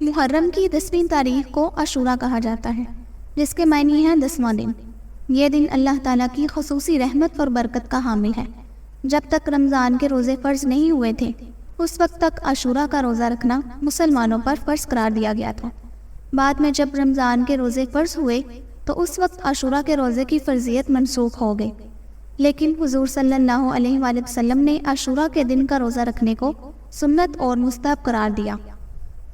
محرم کی 10ویں تاریخ کو عاشورہ کہا جاتا ہے، جس کے معنی ہے 10واں دن۔ یہ دن اللہ تعالیٰ کی خصوصی رحمت اور برکت کا حامل ہے۔ جب تک رمضان کے روزے فرض نہیں ہوئے تھے، اس وقت تک عاشورہ کا روزہ رکھنا مسلمانوں پر فرض قرار دیا گیا تھا۔ بعد میں جب رمضان کے روزے فرض ہوئے تو اس وقت عاشورہ کے روزے کی فرضیت منسوخ ہو گئی، لیکن حضور صلی اللہ علیہ وآلہ وسلم نے عاشورہ کے دن کا روزہ رکھنے کو سنت اور مستحب قرار دیا۔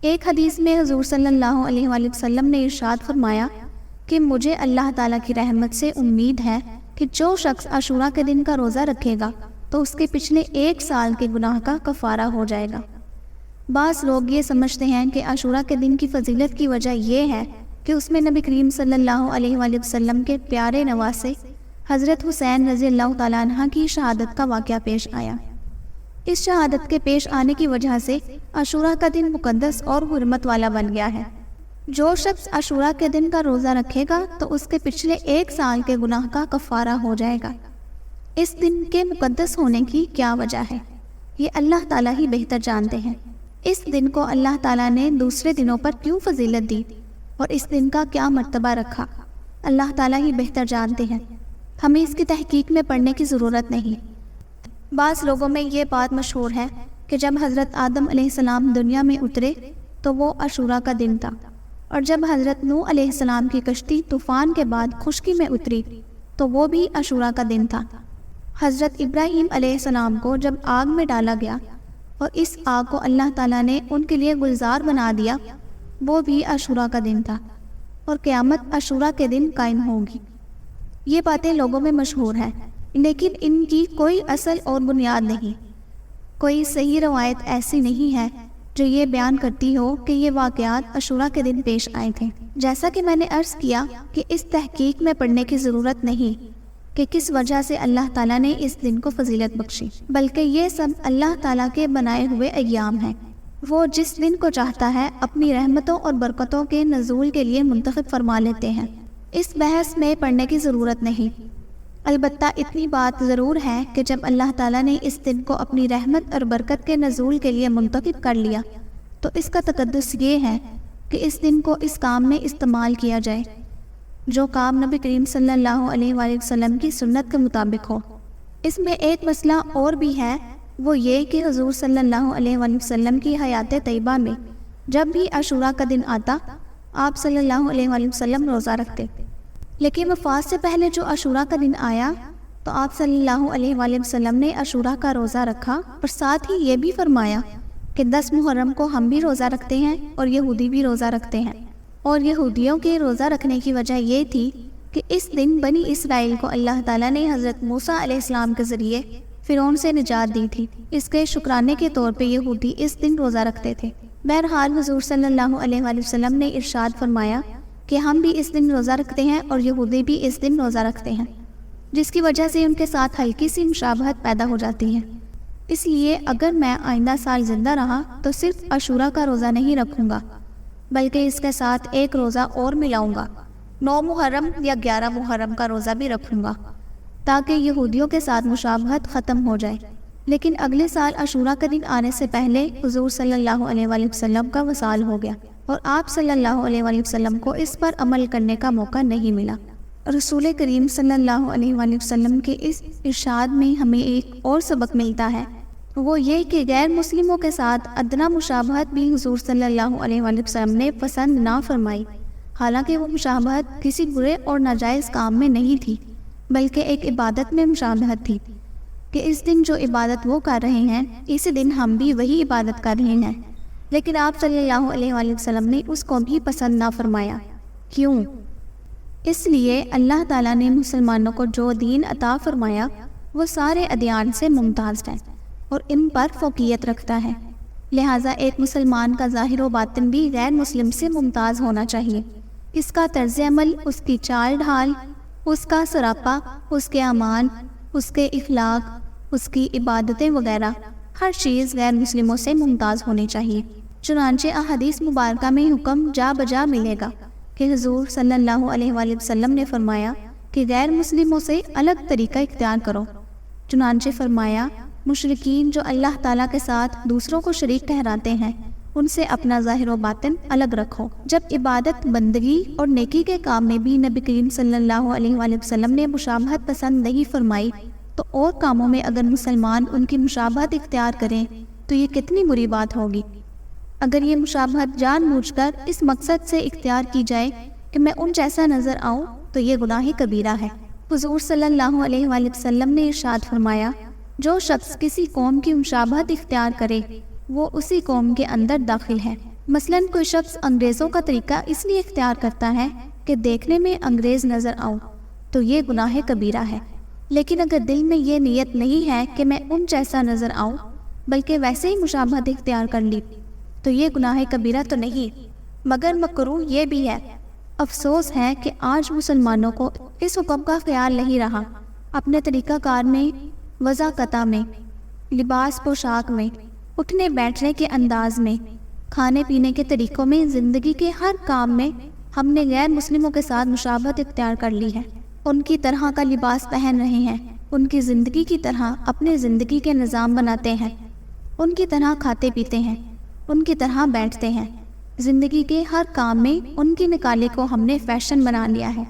ایک حدیث میں حضور صلی اللہ علیہ وآلہ وسلم نے ارشاد فرمایا کہ مجھے اللہ تعالیٰ کی رحمت سے امید ہے کہ جو شخص عاشورہ کے دن کا روزہ رکھے گا تو اس کے پچھلے 1 سال کے گناہ کا کفارہ ہو جائے گا۔ بعض لوگ یہ سمجھتے ہیں کہ عاشورہ کے دن کی فضیلت کی وجہ یہ ہے کہ اس میں نبی کریم صلی اللہ علیہ وآلہ وسلم کے پیارے نواسے حضرت حسین رضی اللہ تعالیٰ عنہ کی شہادت کا واقعہ پیش آیا۔ اس شہادت کے پیش آنے کی وجہ سے عاشورہ کا دن مقدس اور حرمت والا بن گیا ہے۔ جو شخص عاشورہ کے دن کا روزہ رکھے گا تو اس کے پچھلے 1 سال کے گناہ کا کفارہ ہو جائے گا۔ اس دن کے مقدس ہونے کی کیا وجہ ہے، یہ اللہ تعالیٰ ہی بہتر جانتے ہیں۔ اس دن کو اللہ تعالیٰ نے دوسرے دنوں پر کیوں فضیلت دی اور اس دن کا کیا مرتبہ رکھا، اللہ تعالیٰ ہی بہتر جانتے ہیں۔ ہمیں اس کی تحقیق میں پڑھنے کی ضرورت نہیں۔ بعض لوگوں میں یہ بات مشہور ہے کہ جب حضرت آدم علیہ السلام دنیا میں اترے تو وہ عاشورہ کا دن تھا، اور جب حضرت نوح علیہ السلام کی کشتی طوفان کے بعد خشکی میں اتری تو وہ بھی عاشورہ کا دن تھا۔ حضرت ابراہیم علیہ السلام کو جب آگ میں ڈالا گیا اور اس آگ کو اللہ تعالیٰ نے ان کے لیے گلزار بنا دیا، وہ بھی عاشورہ کا دن تھا، اور قیامت عاشورہ کے دن قائم ہوگی۔ یہ باتیں لوگوں میں مشہور ہیں، لیکن ان کی کوئی اصل اور بنیاد نہیں۔ کوئی صحیح روایت ایسی نہیں ہے جو یہ بیان کرتی ہو کہ یہ واقعات عاشورہ کے دن پیش آئے تھے۔ جیسا کہ میں نے عرض کیا کہ اس تحقیق میں پڑھنے کی ضرورت نہیں کہ کس وجہ سے اللہ تعالیٰ نے اس دن کو فضیلت بخشی، بلکہ یہ سب اللہ تعالیٰ کے بنائے ہوئے ایام ہیں۔ وہ جس دن کو چاہتا ہے اپنی رحمتوں اور برکتوں کے نزول کے لیے منتخب فرما لیتے ہیں۔ اس بحث میں پڑھنے کی ضرورت نہیں۔ البتہ اتنی بات ضرور ہے کہ جب اللہ تعالیٰ نے اس دن کو اپنی رحمت اور برکت کے نزول کے لیے منتخب کر لیا تو اس کا تقدس یہ ہے کہ اس دن کو اس کام میں استعمال کیا جائے جو کام نبی کریم صلی اللہ علیہ وآلہ وسلم کی سنت کے مطابق ہو۔ اس میں ایک مسئلہ اور بھی ہے، وہ یہ کہ حضور صلی اللہ علیہ وآلہ وسلم کی حیات طیبہ میں جب بھی عاشورہ کا دن آتا آپ صلی اللہ علیہ وآلہ وسلم روزہ رکھتے، لیکن وفات سے پہلے جو عاشورہ کا دن آیا تو آپ صلی اللہ علیہ وآلہ وسلم نے عاشورہ کا روزہ رکھا، اور ساتھ ہی یہ بھی فرمایا کہ 10 محرم کو ہم بھی روزہ رکھتے ہیں اور یہودی بھی روزہ رکھتے ہیں۔ اور یہودیوں کے روزہ رکھنے کی وجہ یہ تھی کہ اس دن بنی اسرائیل کو اللہ تعالیٰ نے حضرت موسیٰ علیہ السلام کے ذریعے فرعون سے نجات دی تھی۔ اس کے شکرانے کے طور پہ یہودی اس دن روزہ رکھتے تھے۔ بہرحال حضور صلی اللہ علیہ وآلہ وسلم نے ارشاد فرمایا کہ ہم بھی اس دن روزہ رکھتے ہیں اور یہودی بھی اس دن روزہ رکھتے ہیں، جس کی وجہ سے ان کے ساتھ ہلکی سی مشابہت پیدا ہو جاتی ہے۔ اس لیے اگر میں آئندہ سال زندہ رہا تو صرف عاشورہ کا روزہ نہیں رکھوں گا، بلکہ اس کے ساتھ ایک روزہ اور ملاؤں گا، 9 محرم یا 11 محرم کا روزہ بھی رکھوں گا، تاکہ یہودیوں کے ساتھ مشابہت ختم ہو جائے۔ لیکن اگلے سال عاشورہ کا دن آنے سے پہلے حضور صلی اللہ علیہ وآلہ وسلم کا وصال ہو گیا، اور آپ صلی اللہ علیہ وآلہ وسلم کو اس پر عمل کرنے کا موقع نہیں ملا۔ رسول کریم صلی اللہ علیہ وآلہ وسلم کے اس ارشاد میں ہمیں ایک اور سبق ملتا ہے، وہ یہ کہ غیر مسلموں کے ساتھ ادنا مشابہت بھی حضور صلی اللہ علیہ وآلہ وسلم نے پسند نہ فرمائی، حالانکہ وہ مشابہت کسی برے اور ناجائز کام میں نہیں تھی، بلکہ ایک عبادت میں مشابہت تھی کہ اس دن جو عبادت وہ کر رہے ہیں اسی دن ہم بھی وہی عبادت کر رہے ہیں، لیکن آپ صلی اللہ علیہ وآلہ وسلم نے اس کو بھی پسند نہ فرمایا۔ کیوں؟ اس لیے اللہ تعالیٰ نے مسلمانوں کو جو دین عطا فرمایا وہ سارے ادیان سے ممتاز ہے اور ان پر فوقیت رکھتا ہے، لہٰذا ایک مسلمان کا ظاہر و باطن بھی غیر مسلم سے ممتاز ہونا چاہیے۔ اس کا طرز عمل، اس کی چال ڈھال، اس کا سراپا، اس کے اعمال، اس کے اخلاق، اس کی عبادتیں وغیرہ ہر چیز غیر مسلموں سے ممتاز ہونی چاہیے۔ چنانچہ احادیث مبارکہ میں حکم جا بجا ملے گا کہ حضور صلی اللہ علیہ وآلہ وسلم نے فرمایا کہ غیر مسلموں سے الگ طریقہ اختیار کرو۔ چنانچہ فرمایا مشرکین جو اللہ تعالیٰ کے ساتھ دوسروں کو شریک ٹھہراتے ہیں ان سے اپنا ظاہر و باطن الگ رکھو۔ جب عبادت، بندگی اور نیکی کے کام میں بھی نبی کریم صلی اللہ علیہ وآلہ وسلم نے مشابہت پسند نہیں فرمائی، تو اور کاموں میں اگر مسلمان ان کی مشابہت اختیار کریں تو یہ کتنی بری بات ہوگی۔ اگر یہ مشابہت جان بوجھ کر اس مقصد سے اختیار کی جائے کہ میں ان جیسا نظر آؤں تو یہ گناہ کبیرہ ہے۔ حضور صلی اللہ علیہ وآلہ وسلم نے ارشاد فرمایا، جو شخص کسی قوم کی مشابہت اختیار کرے وہ اسی قوم کے اندر داخل ہے۔ مثلاً کوئی شخص انگریزوں کا طریقہ اس لیے اختیار کرتا ہے کہ دیکھنے میں انگریز نظر آؤں تو یہ گناہ کبیرہ ہے، لیکن اگر دل میں یہ نیت نہیں ہے کہ میں ان جیسا نظر آؤں بلکہ ویسے ہی مشابہت اختیار کر لی تو یہ گناہ کبیرہ تو نہیں مگر مکروہ یہ بھی ہے۔ افسوس ہے کہ آج مسلمانوں کو اس حکم کا خیال نہیں رہا۔ اپنے طریقہ کار میں، وضاقتہ میں، لباس پوشاک میں، اٹھنے بیٹھنے کے انداز میں، کھانے پینے کے طریقوں میں، زندگی کے ہر کام میں ہم نے غیر مسلموں کے ساتھ مشابہت اختیار کر لی ہے۔ ان کی طرح کا لباس پہن رہے ہیں، ان کی زندگی کی طرح اپنے زندگی کے نظام بناتے ہیں، ان کی طرح کھاتے پیتے ہیں، ان کی طرح بیٹھتے ہیں۔ زندگی کے ہر کام میں ان کی نکالے کو ہم نے فیشن بنا لیا ہے۔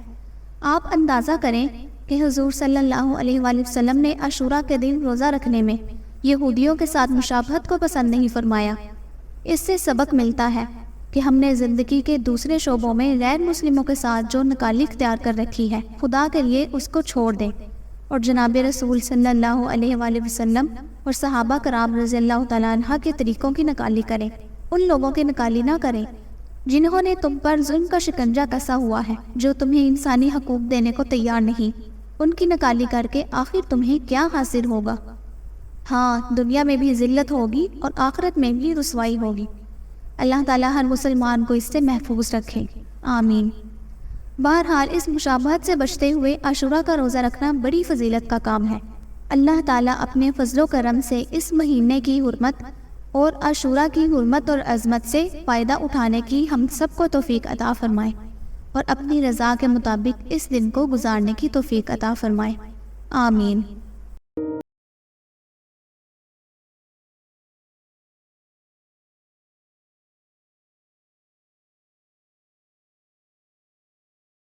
آپ اندازہ کریں کہ حضور صلی اللہ علیہ وآلہ وسلم نے عاشوراء کے دن روزہ رکھنے میں یہودیوں کے ساتھ مشابہت کو پسند نہیں فرمایا۔ اس سے سبق ملتا ہے کہ ہم نے زندگی کے دوسرے شعبوں میں غیر مسلموں کے ساتھ جو نکالی اختیار کر رکھی ہے، خدا کے لیے اس کو چھوڑ دیں اور جناب رسول صلی اللہ علیہ وآلہ وسلم اور صحابہ کرام رضی اللہ تعالیٰ عنہ کے طریقوں کی نکالی کریں۔ ان لوگوں کی نکالی نہ کریں جنہوں نے تم پر ظلم کا شکنجہ کسا ہوا ہے، جو تمہیں انسانی حقوق دینے کو تیار نہیں۔ ان کی نکالی کر کے آخر تمہیں کیا حاصل ہوگا؟ ہاں، دنیا میں بھی ذلت ہوگی اور آخرت میں بھی رسوائی ہوگی۔ اللہ تعالیٰ ہر مسلمان کو اس سے محفوظ رکھے، آمین۔ بہرحال اس مشابہت سے بچتے ہوئے عاشوراء کا روزہ رکھنا بڑی فضیلت کا کام ہے۔ اللہ تعالیٰ اپنے فضل و کرم سے اس مہینے کی حرمت اور عاشوراء کی حرمت اور عظمت سے فائدہ اٹھانے کی ہم سب کو توفیق عطا فرمائے اور اپنی رضا کے مطابق اس دن کو گزارنے کی توفیق عطا فرمائے، آمین۔